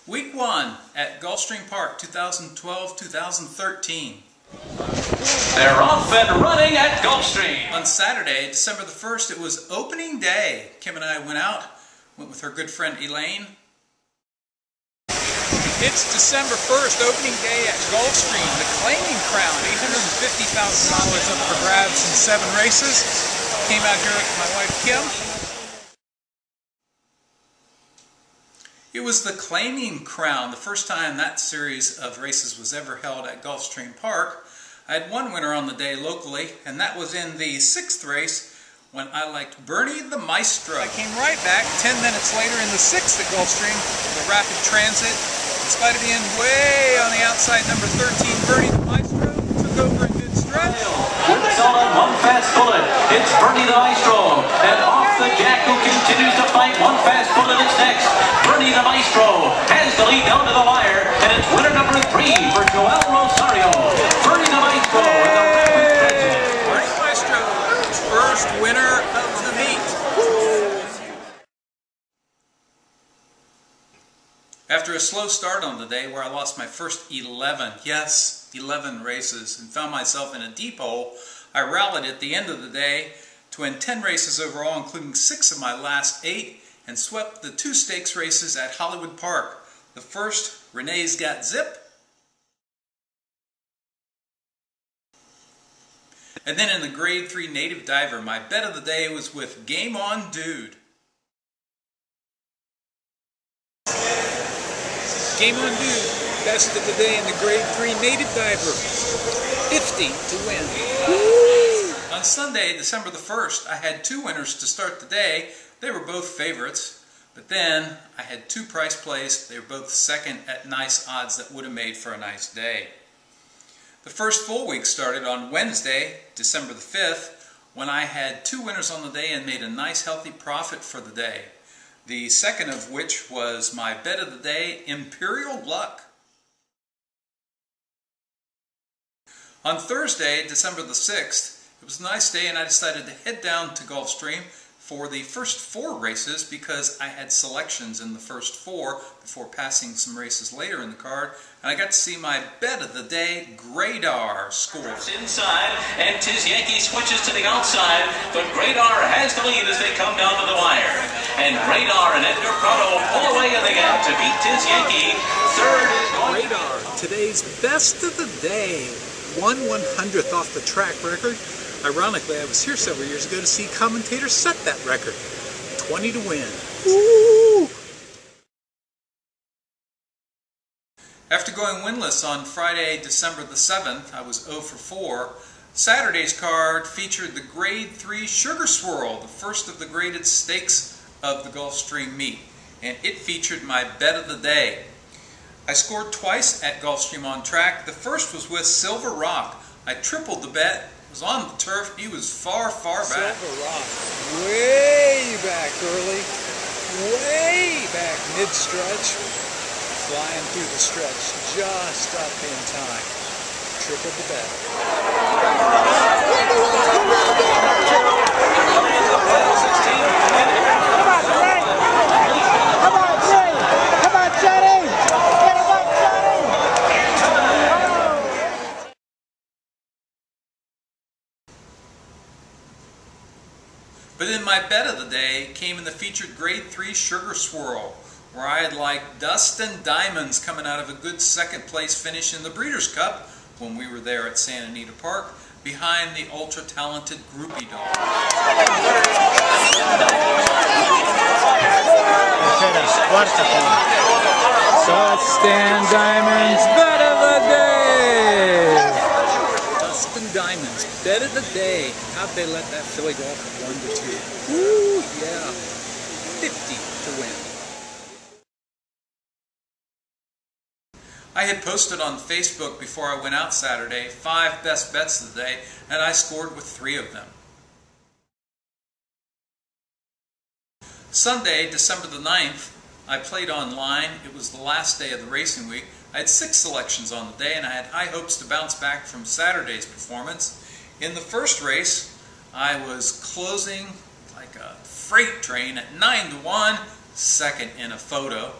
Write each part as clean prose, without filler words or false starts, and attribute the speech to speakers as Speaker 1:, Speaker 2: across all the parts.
Speaker 1: Week 1 at Gulfstream Park, 2012-2013.
Speaker 2: They're off and running at Gulfstream.
Speaker 1: On Saturday, December the 1st, it was opening day. Kim and I went with her good friend Elaine. It's December 1st, opening day at Gulfstream. The claiming crown, $850,000 up for grabs in 7 races. Came out here with my wife Kim. It was the claiming crown, the first time that series of races was ever held at Gulfstream Park. I had one winner on the day locally, and that was in the 6th race when I liked Bernie the Maestro. I came right back 10 minutes later in the 6th at Gulfstream, the Rapid Transit. In spite of being way on the outside, number 13, Bernie the Maestro took over in mid-stretch.
Speaker 2: With on one fast bullet, it's Bernie the Maestro, and off the Jack who continues to fight. One fast bullet is next. Bernie the Maestro has the lead down to the wire, and it's winner number 3 for Joel Rosario. Bernie the Maestro in the Rapid Transit.
Speaker 1: Bernie the Maestro, first winner of the meet. After a slow start on the day where I lost my first 11 races and found myself in a deep hole, I rallied at the end of the day to win 10 races overall, including 6 of my last 8, and swept the 2 stakes races at Hollywood Park. The first, Renee's Got Zip, and then in the Grade 3 Native Diver, my bet of the day was with Game On Dude. Game On Dude, best of the day in the Grade 3 Native Diver, 50 to win. Woo! On Sunday, December the 1st, I had 2 winners to start the day. They were both favorites, but then I had 2 price plays. They were both second at nice odds that would have made for a nice day. The first full week started on Wednesday, December the 5th, when I had 2 winners on the day and made a nice healthy profit for the day. The second of which was my bet of the day, Imperial Luck. On Thursday, December the 6th, it was a nice day and I decided to head down to Gulfstream for the first 4 races because I had selections in the first 4 before passing some races later in the card, and I got to see my bet of the day, Gradar, score.
Speaker 2: Inside, and Tiz Yankee switches to the outside, but Gradar has the lead as they come down to the wire. And Gradar and Edgar Prado pull away in the gap to beat Tiz Yankee. Third is
Speaker 1: Gradar, today's best of the day, 1/100th off the track record. Ironically, I was here several years ago to see commentators set that record. 20 to win. Woo! After going winless on Friday, December the 7th, I was 0 for 4. Saturday's card featured the Grade 3 Sugar Swirl, the first of the graded stakes of the Gulfstream meet, and it featured my bet of the day. I scored twice at Gulfstream on track. The first was with Silver Rock. I tripled the bet. Was on the turf. He was far, far back.
Speaker 3: Silver Rock, way back early, way back mid-stretch, flying through the stretch, just up in time. Tripled the bet.
Speaker 1: But then my bet of the day came in the featured Grade 3 Sugar Swirl, where I had liked Dust and Diamonds coming out of a good second place finish in the Breeders' Cup when we were there at Santa Anita Park, behind the ultra-talented Groupie Dog.
Speaker 3: Dust and Diamonds, bet of the day!
Speaker 1: Dust and Diamonds, bet of the day. How'd they let that filly go off at 1 to 2? Woo, yeah. 50 to win. I had posted on Facebook before I went out Saturday 5 best bets of the day, and I scored with 3 of them. Sunday, December the 9th, I played online. It was the last day of the racing week. I had 6 selections on the day, and I had high hopes to bounce back from Saturday's performance. In the first race, I was closing like a freight train at 9 to 1, second in a photo.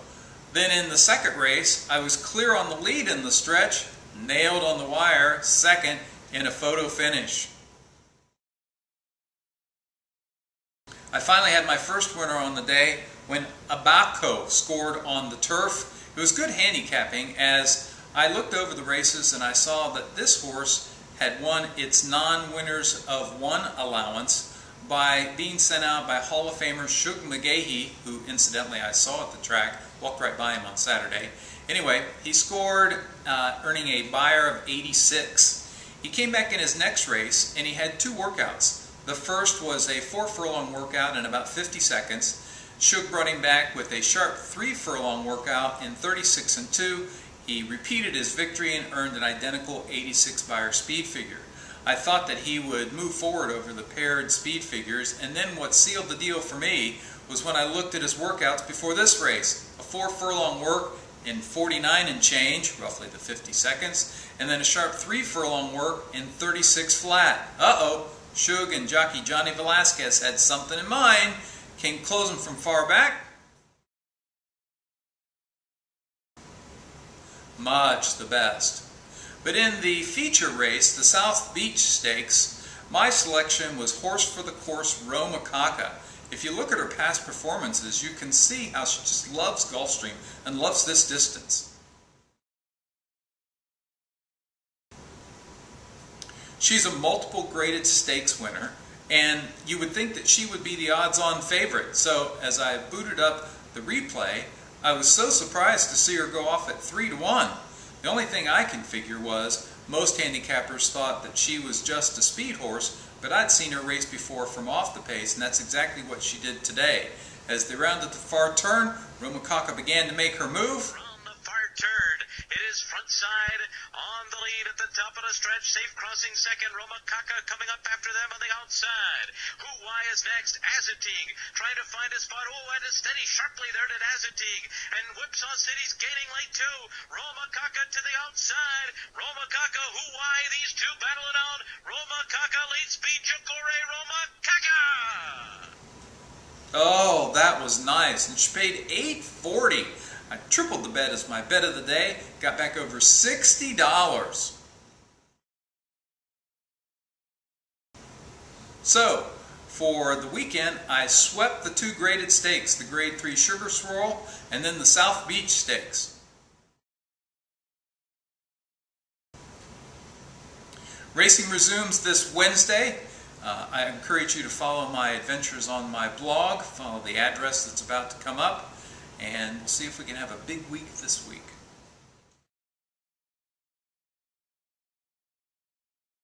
Speaker 1: Then in the second race, I was clear on the lead in the stretch, nailed on the wire, second in a photo finish. I finally had my first winner on the day when Abaco scored on the turf. It was good handicapping as I looked over the races and I saw that this horse had won its non-winners of one allowance by being sent out by Hall of Famer Shug McGahee, who incidentally I saw at the track, walked right by him on Saturday. Anyway, he scored, earning a Beyer of 86. He came back in his next race and he had two workouts. The first was a 4 furlong workout in about 50 seconds. Shug brought him back with a sharp 3 furlong workout in 36 and 2. He repeated his victory and earned an identical 86 Beyer speed figure. I thought that he would move forward over the paired speed figures, and then what sealed the deal for me was when I looked at his workouts before this race. A 4 furlong work in 49 and change, roughly the 50 seconds, and then a sharp 3 furlong work in 36 flat. Uh-oh, Shug and jockey Johnny Velasquez had something in mind, came closing from far back. Much the best. But in the feature race, the South Beach Stakes, my selection was horse for the course Roma Kaka. If you look at her past performances, you can see how she just loves Gulfstream and loves this distance. She's a multiple graded stakes winner, and you would think that she would be the odds-on favorite. So as I booted up the replay, I was so surprised to see her go off at 3-1. The only thing I can figure was most handicappers thought that she was just a speed horse, but I'd seen her race before from off the pace, and that's exactly what she did today. As they rounded the far turn, Roma Kaka began to make her move.
Speaker 2: From the far turn, it is front side on the lead at the top of the stretch. Safe crossing second. Roma Kaka coming up after them on the outside. Why is next? Azatig trying to find a spot. Oh, and it's steady sharply there to Azatig. And Whipsaw City's gaining late too. Roma Kaka to the outside. Roma Kaka, why these two battle it out. Roma Kaka lead speed. Jokore Roma Kaka.
Speaker 1: Oh, that was nice. And she paid $8.40. I tripled the bet as my bet of the day. Got back over $60. So, for the weekend, I swept the two graded stakes, the Grade 3 Sugar Swirl and then the South Beach Stakes. Racing resumes this Wednesday. I encourage you to follow my adventures on my blog, follow the address that's about to come up, and we'll see if we can have a big week this week.